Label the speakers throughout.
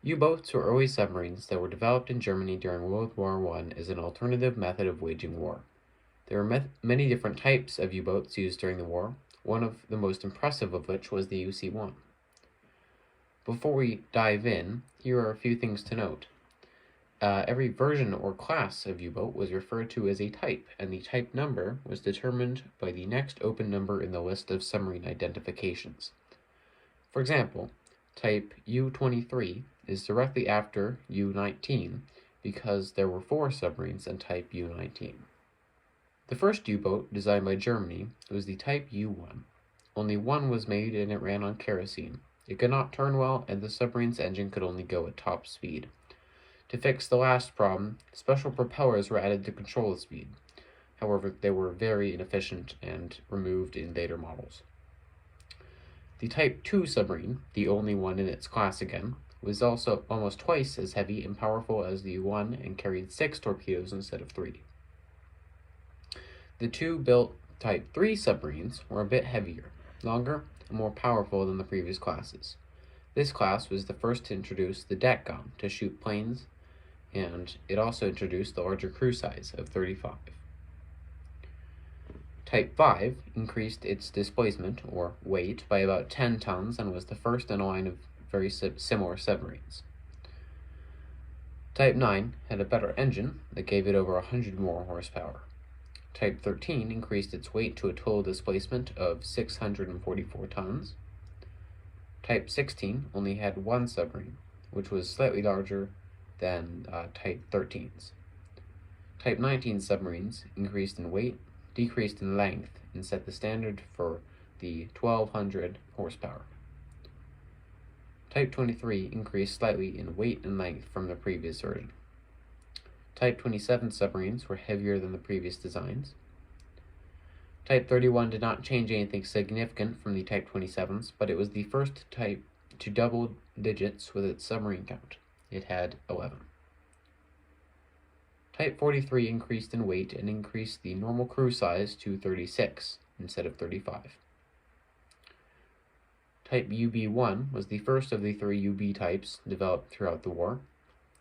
Speaker 1: U-boats were early submarines that were developed in Germany during World War I as an alternative method of waging war. There were many different types of U-boats used during the war, one of the most impressive of which was the UC-1. Before we dive in, here are a few things to note. Every version or class of U-boat was referred to as a type, and the type number was determined by the next open number in the list of submarine identifications. For example, type U-23 is directly after U-19 because there were 4 submarines in type U-19. The first U-boat designed by Germany was the type U-1. Only one was made and it ran on kerosene. It could not turn well, and the submarine's engine could only go at top speed. To fix the last problem, special propellers were added to control the speed. However, they were very inefficient and removed in later models. The Type 2 submarine, the only one in its class again, was also almost twice as heavy and powerful as the U-1 and carried 6 torpedoes instead of 3. The 2 built Type 3 submarines were a bit heavier, longer, and more powerful than the previous classes. This class was the first to introduce the deck gun to shoot planes, and it also introduced the larger crew size of 35. Type 5 increased its displacement, or weight, by about 10 tons and was the first in a line of very similar submarines. Type 9 had a better engine that gave it over 100 more horsepower. Type 13 increased its weight to a total displacement of 644 tons. Type 16 only had one submarine, which was slightly larger than Type 13's. Type 19 submarines increased in weight, decreased in length, and set the standard for the 1200 horsepower. Type 23 increased slightly in weight and length from the previous version. Type 27 submarines were heavier than the previous designs. Type 31 did not change anything significant from the Type 27s, but it was the first type to double digits with its submarine count. It had 11. Type 43 increased in weight and increased the normal crew size to 36 instead of 35. Type UB-1 was the first of the 3 UB types developed throughout the war.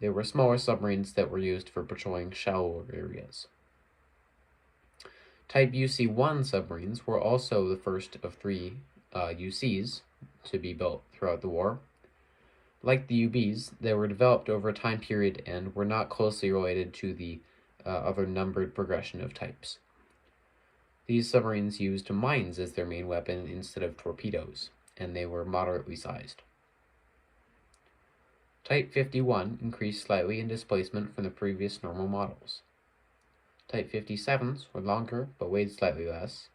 Speaker 1: They were smaller submarines that were used for patrolling shallower areas. Type UC-1 submarines were also the first of 3 UCs to be built throughout the war. Like the UBs, they were developed over a time period and were not closely related to the other numbered progression of types. These submarines used mines as their main weapon instead of torpedoes, and they were moderately sized. Type 51 increased slightly in displacement from the previous normal models. Type 57s were longer but weighed slightly less.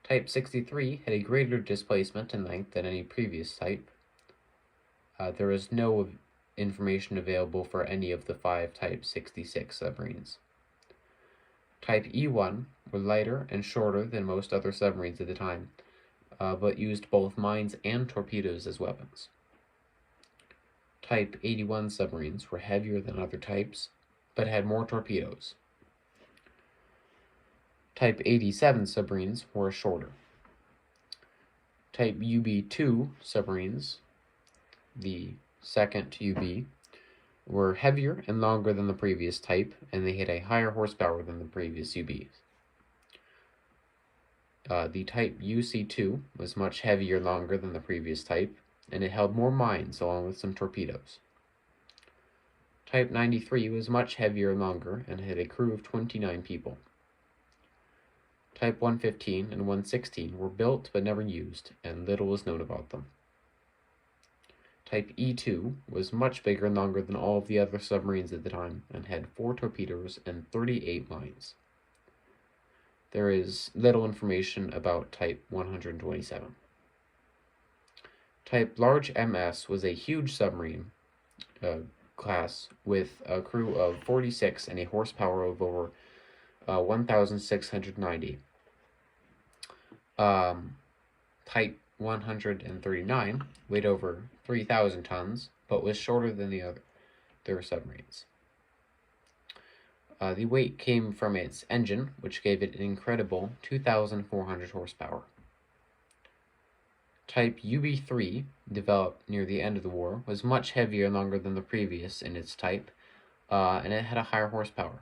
Speaker 1: Type 63 had a greater displacement and length than any previous type. There is no information available for any of the 5 Type 66 submarines. Type E1 were lighter and shorter than most other submarines at the time, but used both mines and torpedoes as weapons. Type 81 submarines were heavier than other types, but had more torpedoes. Type 87 submarines were shorter. Type UB-2 submarines, the second UB, were heavier and longer than the previous type, and they had a higher horsepower than the previous UBs. The Type UC-2 was much heavier and longer than the previous type, and it held more mines along with some torpedoes. Type 93 was much heavier and longer and had a crew of 29 people. Type 115 and 116 were built but never used, and little was known about them. Type E2 was much bigger and longer than all of the other submarines at the time, and had 4 torpedoes and 38 mines. There is little information about Type 127. Type Large MS was a huge submarine class with a crew of 46 and a horsepower of over 1,690. Type 139 weighed over 3,000 tons, but was shorter than the other submarines. The weight came from its engine, which gave it an incredible 2,400 horsepower. Type UB3, developed near the end of the war, was much heavier and longer than the previous in its type, and it had a higher horsepower.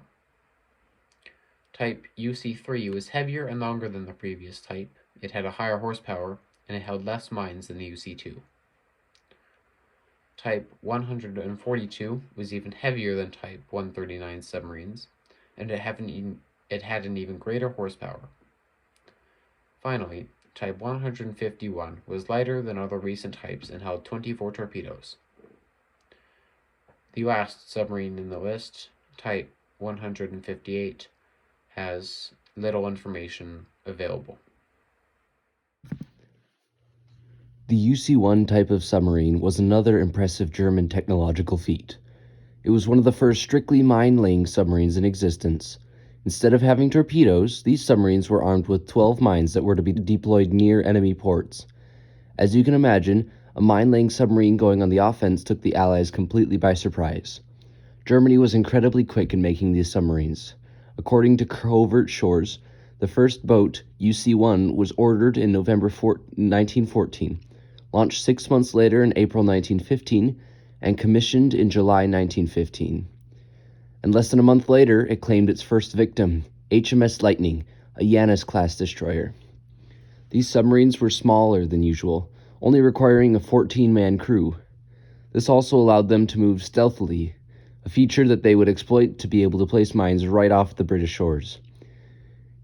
Speaker 1: Type UC3 was heavier and longer than the previous type, it had a higher horsepower, and it held less mines than the UC2. Type 142 was even heavier than Type 139 submarines, and it had an even greater horsepower. Finally, Type 151 was lighter than other recent types and held 24 torpedoes. The last submarine in the list, Type 158, has little information available.
Speaker 2: The UC-1 type of submarine was another impressive German technological feat. It was one of the first strictly mine-laying submarines in existence. Instead of having torpedoes, these submarines were armed with 12 mines that were to be deployed near enemy ports. As you can imagine, a mine-laying submarine going on the offense took the Allies completely by surprise. Germany was incredibly quick in making these submarines. According to Covert Shores, the first boat, UC-1, was ordered in November 1914, launched 6 months later in April 1915, and commissioned in July 1915. And less than a month later, it claimed its first victim, HMS Lightning, a Janus-class destroyer. These submarines were smaller than usual, only requiring a 14-man crew. This also allowed them to move stealthily, a feature that they would exploit to be able to place mines right off the British shores.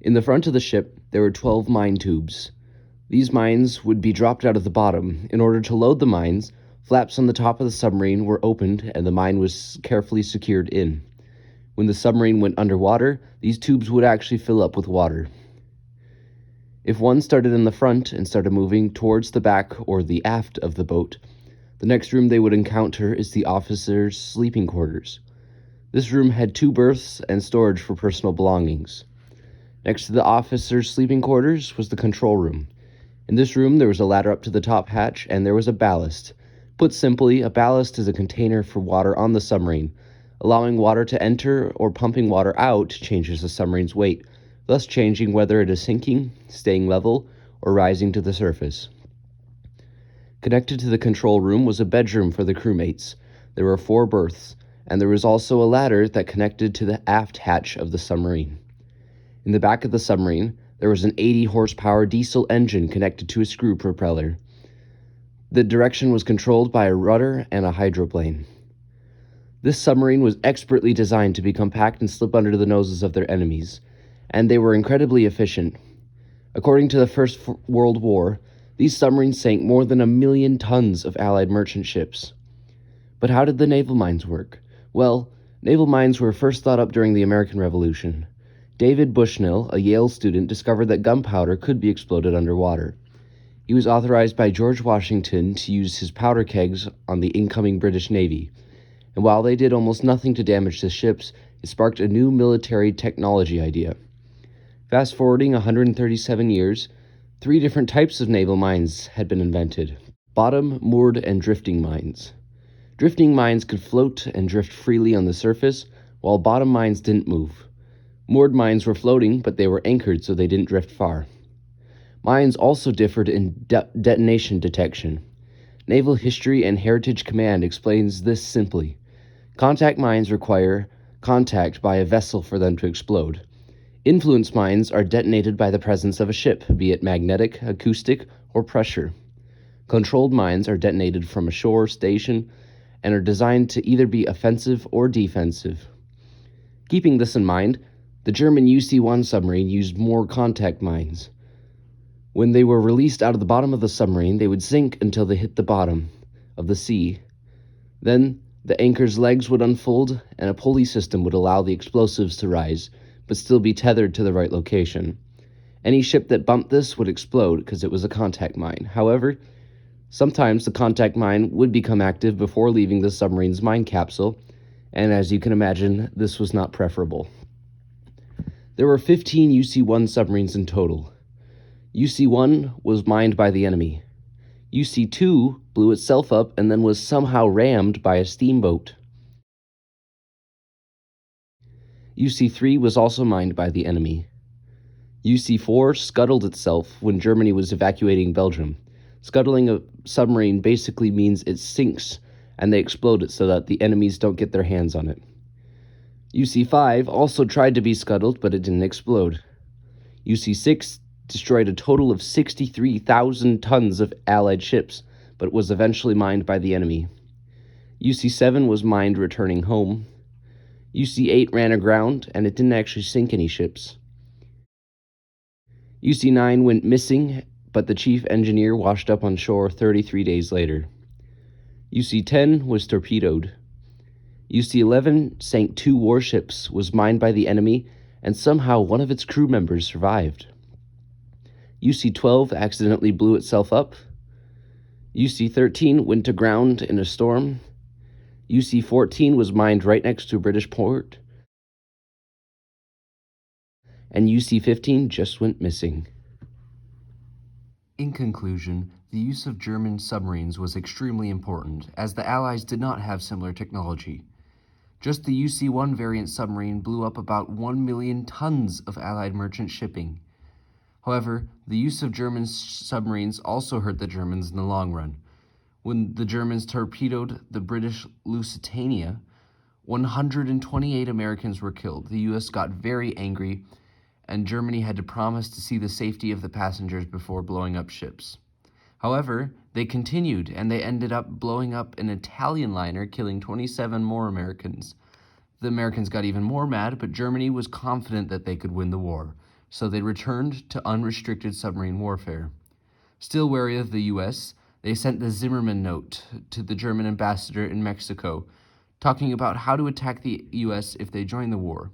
Speaker 2: In the front of the ship, there were 12 mine tubes. These mines would be dropped out of the bottom. In order to load the mines, flaps on the top of the submarine were opened and the mine was carefully secured in. When the submarine went underwater, these tubes would actually fill up with water. If one started in the front and started moving towards the back or the aft of the boat, the next room they would encounter is the officers' sleeping quarters. This room had 2 berths and storage for personal belongings. Next to the officers' sleeping quarters was the control room. In this room, there was a ladder up to the top hatch, and there was a ballast. Put simply, a ballast is a container for water on the submarine. Allowing water to enter or pumping water out changes the submarine's weight, thus changing whether it is sinking, staying level, or rising to the surface. Connected to the control room was a bedroom for the crewmates. There were 4 berths, and there was also a ladder that connected to the aft hatch of the submarine. In the back of the submarine, there was an 80-horsepower diesel engine connected to a screw propeller. The direction was controlled by a rudder and a hydroplane. This submarine was expertly designed to be compact and slip under the noses of their enemies, and they were incredibly efficient. According to the First World War, these submarines sank more than 1 million tons of Allied merchant ships. But how did the naval mines work? Well, naval mines were first thought up during the American Revolution. David Bushnell, a Yale student, discovered that gunpowder could be exploded underwater. He was authorized by George Washington to use his powder kegs on the incoming British Navy, and while they did almost nothing to damage the ships, it sparked a new military technology idea. Fast forwarding 137 years, 3 different types of naval mines had been invented: bottom, moored, and drifting mines. Drifting mines could float and drift freely on the surface, while bottom mines didn't move. Moored mines were floating, but they were anchored so they didn't drift far. Mines also differed in detonation detection. Naval History and Heritage Command explains this simply. Contact mines require contact by a vessel for them to explode. Influence mines are detonated by the presence of a ship, be it magnetic, acoustic, or pressure. Controlled mines are detonated from a shore station and are designed to either be offensive or defensive. Keeping this in mind, the German UC-1 submarine used more contact mines. When they were released out of the bottom of the submarine, they would sink until they hit the bottom of the sea. Then, the anchor's legs would unfold, and a pulley system would allow the explosives to rise, but still be tethered to the right location. Any ship that bumped this would explode because it was a contact mine. However, sometimes the contact mine would become active before leaving the submarine's mine capsule, and as you can imagine, this was not preferable. There were 15 UC-1 submarines in total. UC-1 was mined by the enemy. UC-2 blew itself up and then was somehow rammed by a steamboat. UC-3 was also mined by the enemy. UC-4 scuttled itself when Germany was evacuating Belgium. Scuttling a submarine basically means it sinks and they explode it so that the enemies don't get their hands on it. UC-5 also tried to be scuttled, but it didn't explode. UC-6 destroyed a total of 63,000 tons of Allied ships, but was eventually mined by the enemy. UC-7 was mined returning home. UC-8 ran aground, and it didn't actually sink any ships. UC-9 went missing, but the chief engineer washed up on shore 33 days later. UC-10 was torpedoed. UC-11 sank 2 warships, was mined by the enemy, and somehow one of its crew members survived. UC-12 accidentally blew itself up. UC-13 went to ground in a storm. UC-14 was mined right next to a British port. And UC-15 just went missing. In conclusion, the use of German submarines was extremely important, as the Allies did not have similar technology. Just the UC-1 variant submarine blew up about 1 million tons of Allied merchant shipping. However, the use of German submarines also hurt the Germans in the long run. When the Germans torpedoed the British Lusitania, 128 Americans were killed. The US got very angry, and Germany had to promise to see the safety of the passengers before blowing up ships. However, they continued, and they ended up blowing up an Italian liner, killing 27 more Americans. The Americans got even more mad, but Germany was confident that they could win the war, so they returned to unrestricted submarine warfare. Still wary of the US, they sent the Zimmermann Note to the German ambassador in Mexico, talking about how to attack the US if they joined the war.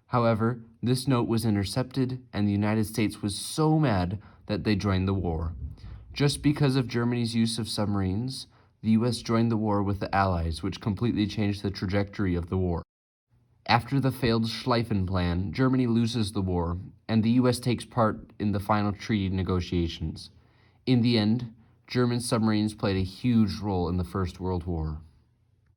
Speaker 2: However, this note was intercepted, and the United States was so mad that they joined the war. Just because of Germany's use of submarines, the US joined the war with the Allies, which completely changed the trajectory of the war. After the failed Schlieffen Plan, Germany loses the war, and the US takes part in the final treaty negotiations. In the end, German submarines played a huge role in the First World War.